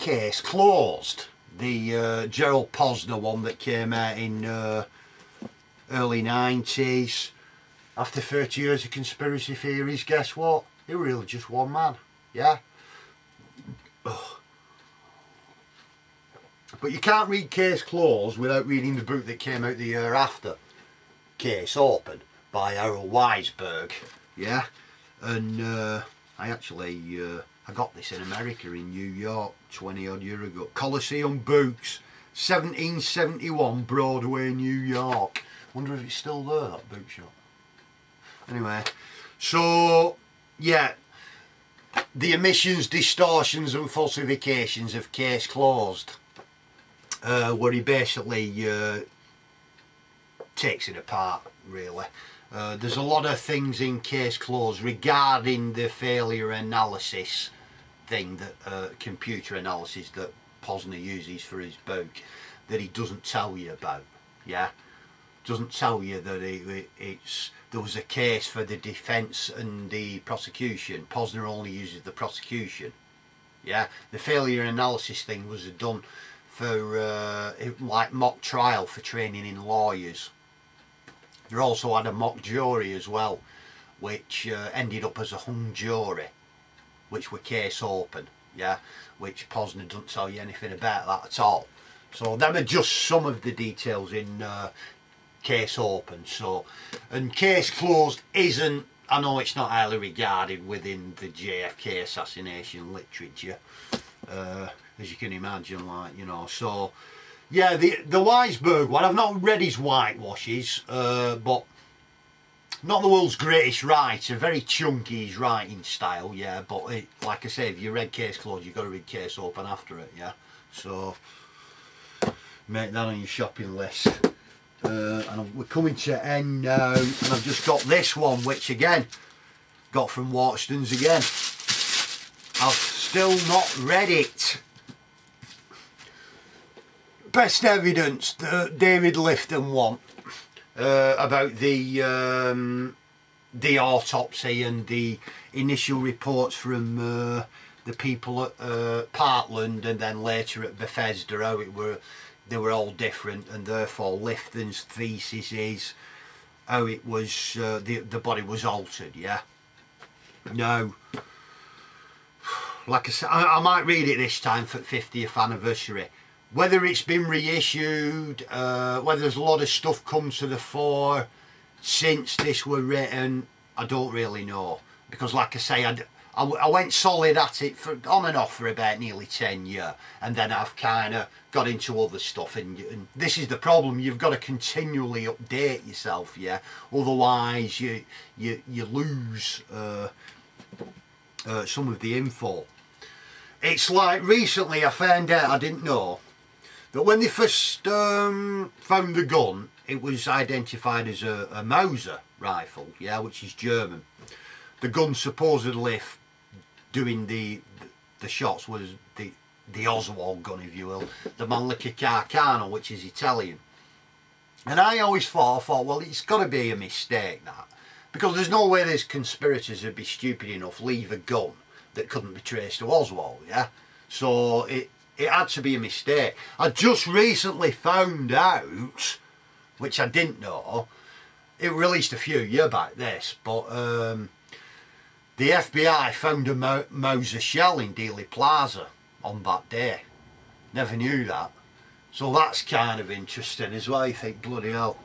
case closed. The Gerald Posner one that came out in early 90s. After 30 years of conspiracy theories, guess what? It was really just one man, yeah? Ugh. But you can't read Case Closed without reading the book that came out the year after, Case Open, by Harold Weisberg, yeah? And I actually, I got this in America, in New York, 20 odd years ago. Coliseum Books, 1771, Broadway, New York. Wonder if it's still there, that bookshop. Anyway, so, yeah, the omissions, distortions and falsifications of Case Closed, where he basically takes it apart, really. There's a lot of things in Case Closed regarding the failure analysis thing, that computer analysis that Posner uses for his book, that he doesn't tell you about, yeah? Doesn't tell you that there was a case for the defence and the prosecution. Posner only uses the prosecution, yeah? The failure analysis thing was done for like mock trial for training in lawyers. They also had a mock jury as well, which ended up as a hung jury, which were Case Open, yeah, which Posner doesn't tell you anything about that at all. So them are just some of the details in Case Open. So, and Case Closed isn't, I know it's not highly regarded within the JFK assassination literature, as you can imagine, like, you know. So yeah, the Weisberg one, I've not read his whitewashes, but not the world's greatest writer, very chunky his writing style, yeah, but like I say, if you read Case Closed, you've got to read Case Open after it, yeah. So make that on your shopping list. And we're coming to end now, and I've just got this one, which again, got from Waterstones again. I've still not read it. Best Evidence, the David Lifton one, about the autopsy and the initial reports from the people at Parkland and then later at Bethesda, how they were all different, and therefore Lifton's thesis is how it was, the body was altered, yeah. Now, like I said, I might read it this time for 50th anniversary. Whether it's been reissued, whether there's a lot of stuff come to the fore since this were written, I don't really know. Because like I say, I went solid at it for on and off for about nearly 10 years, and then I've kind of got into other stuff, and this is the problem, you've got to continually update yourself, yeah, otherwise you lose some of the info. It's like recently I found out, I didn't know, that when they first found the gun, it was identified as a Mauser rifle, yeah, which is German. The gun supposedly doing the shots was the Oswald gun, if you will, the Mannlicher Carcano, which is Italian. And I always thought, well, it's got to be a mistake, that, because there's no way these conspirators would be stupid enough leave a gun that couldn't be traced to Oswald, yeah. So it had to be a mistake. I just recently found out, which I didn't know, it released a few years back, this, but the FBI found a Mauser shell in Dealey Plaza on that day. Never knew that. So that's kind of interesting as well. You think, bloody hell,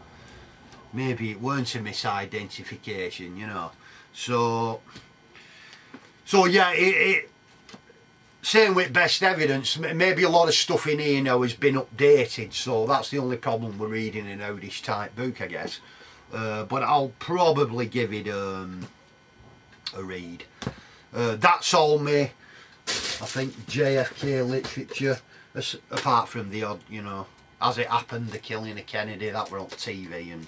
maybe it weren't a misidentification, you know. So yeah, same with Best Evidence, maybe a lot of stuff in here now has been updated, so that's the only problem we're reading an oldish type book, I guess. But I'll probably give it a read. That's all me, I think, JFK literature, apart from the odd, you know, As It Happened, the killing of Kennedy, that were on TV, and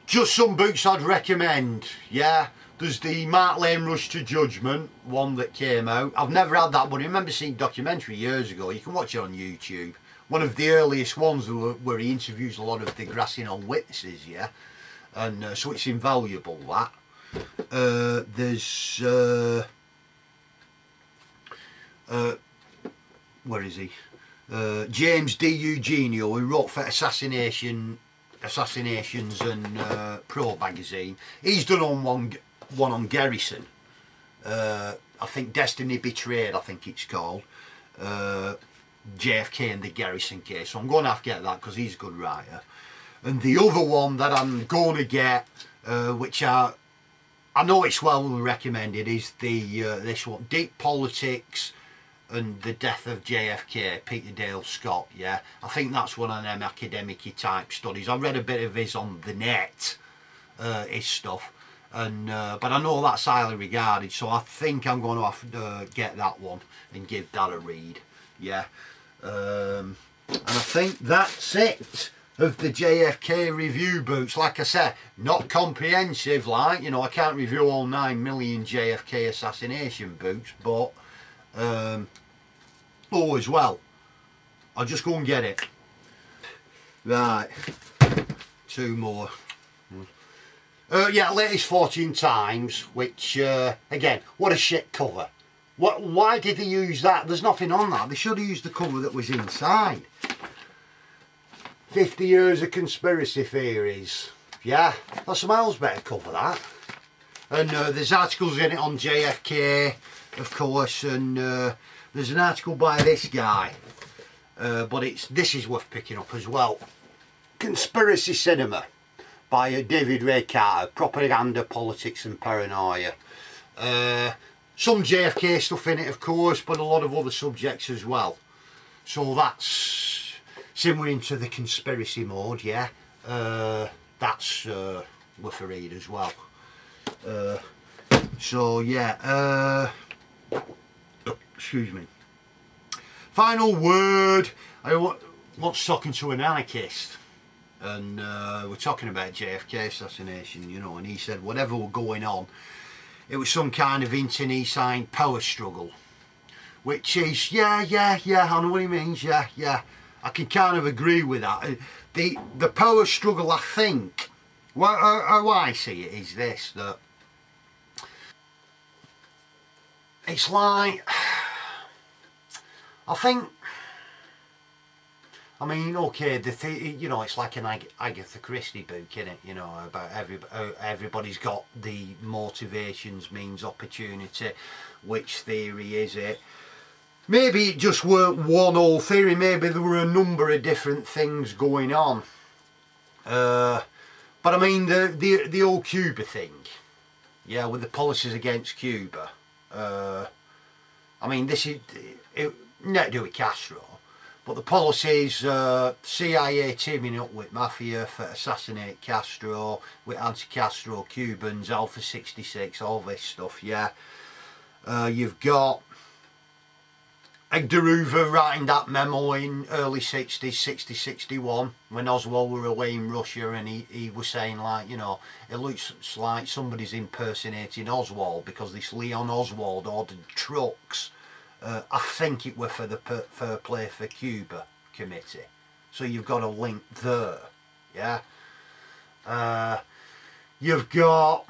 just some books I'd recommend, yeah. There's the Mark Lane Rush to Judgment one that came out. I've never had that, but I remember seeing a documentary years ago. You can watch it on YouTube. One of the earliest ones where he interviews a lot of the Grassing witnesses, yeah. And so it's invaluable, that. There's where is he? James D. Eugenio, who wrote for Assassinations and Pro magazine. He's done on one on Garrison. I think Destiny Betrayed, I think it's called. JFK and the Garrison case. So I'm going to have to get that because he's a good writer. And the other one that I'm going to get, which I know it's well recommended, is the this one, Deep Politics and the Death of JFK, Peter Dale Scott. Yeah, I think that's one of them academic-y type studies. I read a bit of his on the net, his stuff, and but I know that's highly regarded, so I think I'm going to have to get that one and give that a read. Yeah, and I think that's it of the JFK review books. Like I said, not comprehensive, like, you know, I can't review all 9 million JFK assassination books, but oh, as well, I'll just go and get it. Right, 2 more. Yeah, latest Fortune Times, which again, what a shit cover. Why did they use that? There's nothing on that. They should have used the cover that was inside. 50 years of conspiracy theories. Yeah, that's a miles better cover, that. And there's articles in it on JFK, of course, and there's an article by this guy, but this is worth picking up as well. Conspiracy Cinema by David Ray Carter, Propaganda, Politics and Paranoia. Some JFK stuff in it, of course, but a lot of other subjects as well. So that's, since we're into the conspiracy mode, yeah, that's worth a read as well. So yeah, excuse me. Final word. I was talking to an anarchist, and we're talking about JFK assassination, you know, and he said whatever were going on, it was some kind of internecine power struggle, which is, yeah, I know what he means, yeah, I can kind of agree with that. The power struggle, I think, how I see it is this, that it's like, I mean, okay, you know, it's like an Agatha Christie book, isn't it? You know, about everybody's got the motivations, means, opportunity. Which theory is it? Maybe it just weren't one whole theory. Maybe there were a number of different things going on. But I mean, the old Cuba thing, yeah, with the policies against Cuba. I mean, this is not to do with Castro. But the policies, CIA teaming up with Mafia for assassinate Castro, with anti-Castro Cubans, Alpha 66, all this stuff, yeah. You've got Edgar Hoover writing that memo in early 60s, 60, 61, when Oswald were away in Russia, and he was saying, like, you know, it looks like somebody's impersonating Oswald because this Leon Oswald ordered trucks. I think it were for the Fair Play for Cuba committee. So you've got a link there, yeah. You've got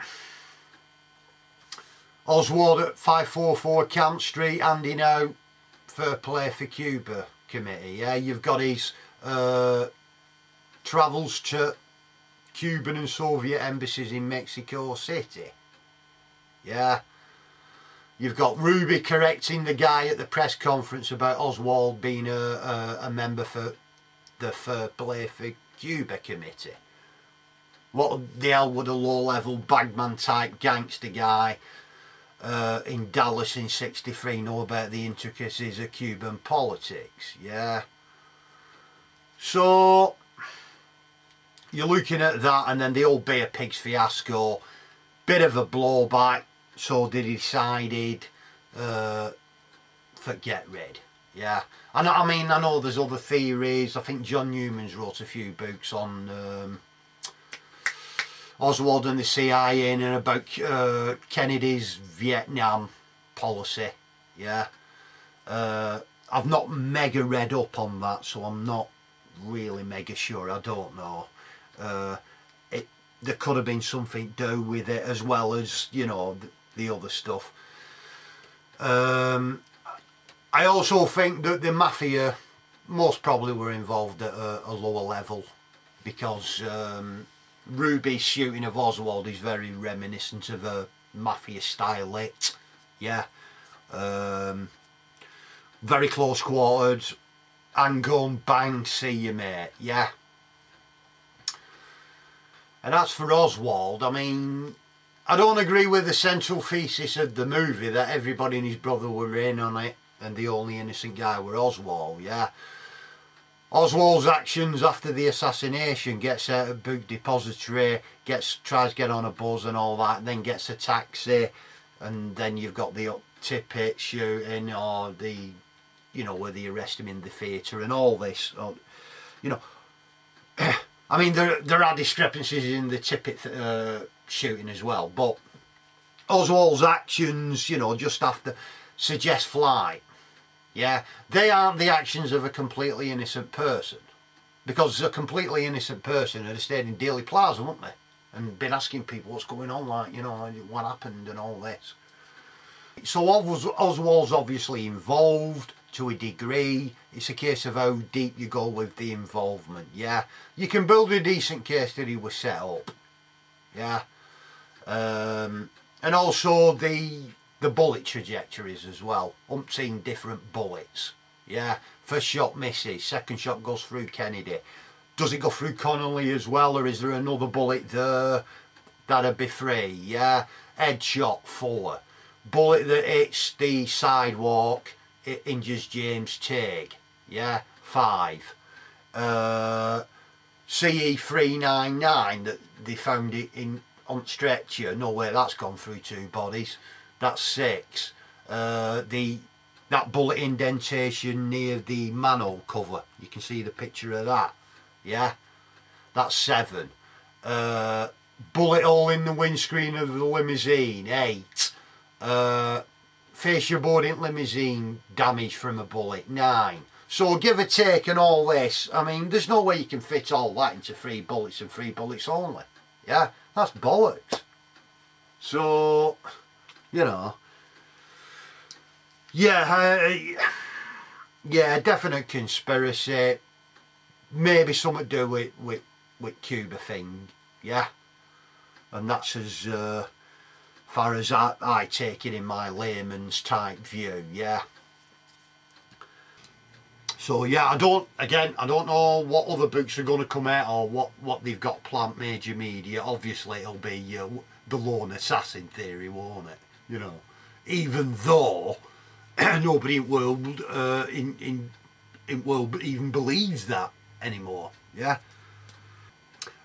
Oswald at 544 Camp Street handing out Fair Play for Cuba committee, yeah. You've got his travels to Cuban and Soviet embassies in Mexico City, yeah. You've got Ruby correcting the guy at the press conference about Oswald being a member for the Fair Play for Cuba committee. What the hell would a low-level bagman type gangster guy in Dallas in 63 know about the intricacies of Cuban politics? Yeah. So you're looking at that, and then the old Bay of Pigs fiasco, bit of a blowback. So they decided for get rid, yeah. And I mean, I know there's other theories. I think John Newman's wrote a few books on Oswald and the CIA and about Kennedy's Vietnam policy, yeah. I've not mega read up on that, so I'm not really mega sure. I don't know. There could have been something to do with it, as well as, you know, the other stuff. I I also think that the mafia most probably were involved at a lower level, because Ruby's shooting of Oswald is very reminiscent of a mafia style hit. Yeah. Very close quarters, handgun, bang, see you mate. Yeah. And as for Oswald, I mean, I don't agree with the central thesis of the movie that everybody and his brother were in on it and the only innocent guy were Oswald. Yeah. Oswald's actions after the assassination, gets out of book depository, tries to get on a bus and all that, and then gets a taxi, and then you've got the Tippett shooting, or the, you know, where they arrest him in the theatre and all this, or, you know. I mean, there are discrepancies in the Tippett shooting as well, but Oswald's actions, you know, just after, suggest flight. Yeah, they aren't the actions of a completely innocent person, because a completely innocent person would have stayed in Dealey Plaza, wouldn't they, and been asking people what's going on, like, you know, what happened and all this. So Oswald's obviously involved to a degree. It's a case of how deep you go with the involvement. Yeah, you can build a decent case that he was set up. Yeah, and also the bullet trajectories as well. Umpteen different bullets. Yeah, first shot misses, second shot goes through Kennedy. Does it go through Connolly as well, or is there another bullet there that'd be free? Yeah, headshot 4. Bullet that hits the sidewalk, it injures James Teague. Yeah, 5. CE 399 that they found it in on stretcher. No way that's gone through 2 bodies. That's 6. That bullet indentation near the manhole cover, you can see the picture of that. Yeah, that's 7. Bullet hole in the windscreen of the limousine, 8. Fascia boarding limousine damage from a bullet, 9. So give or take and all this, I mean, there's no way you can fit all that into 3 bullets and 3 bullets only. Yeah, that's bollocks. So, you know, yeah, yeah, definite conspiracy. Maybe something to do with Cuba thing, yeah. And that's as far as I take it in my layman's type view, yeah. So yeah, I don't know what other books are going to come out, or what they've got planned major media. Obviously it'll be the lone assassin theory, won't it? You know, even though nobody in world in world even believes that anymore, yeah.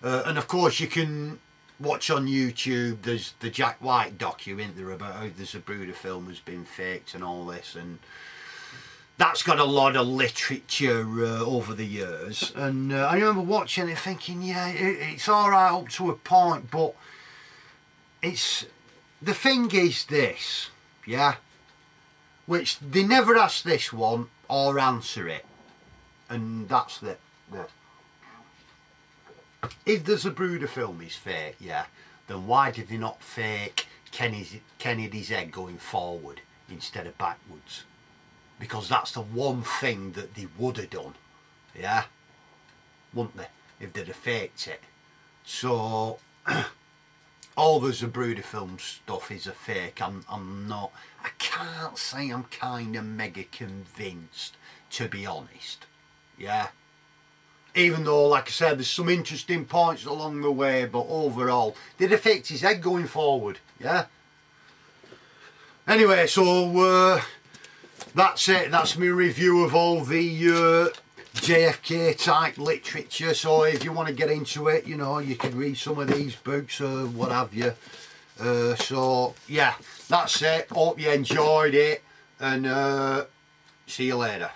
And of course you can watch on YouTube, there's the Jack White docu, isn't there, about how the Zapruder film has been faked and all this, and that's got a lot of literature over the years. And I remember watching it thinking, yeah, it's alright up to a point, but it's, the thing is this, yeah, which they never ask this one or answer it, and that's the if the Zapruder film is fake, yeah, then why did they not fake Kennedy's head going forward instead of backwards? Because that's the one thing that they would have done, yeah, wouldn't they, if they'd have faked it. So all the Zapruder film stuff is a fake. I'm not, I can't say I'm kind of mega convinced, to be honest, yeah. Even though, like I said, there's some interesting points along the way, but overall, they'd have faked his head going forward, yeah. Anyway, so that's it. That's my review of all the JFK type literature. So if you want to get into it, you know, you can read some of these books or what have you. So yeah, that's it. Hope you enjoyed it, and see you later.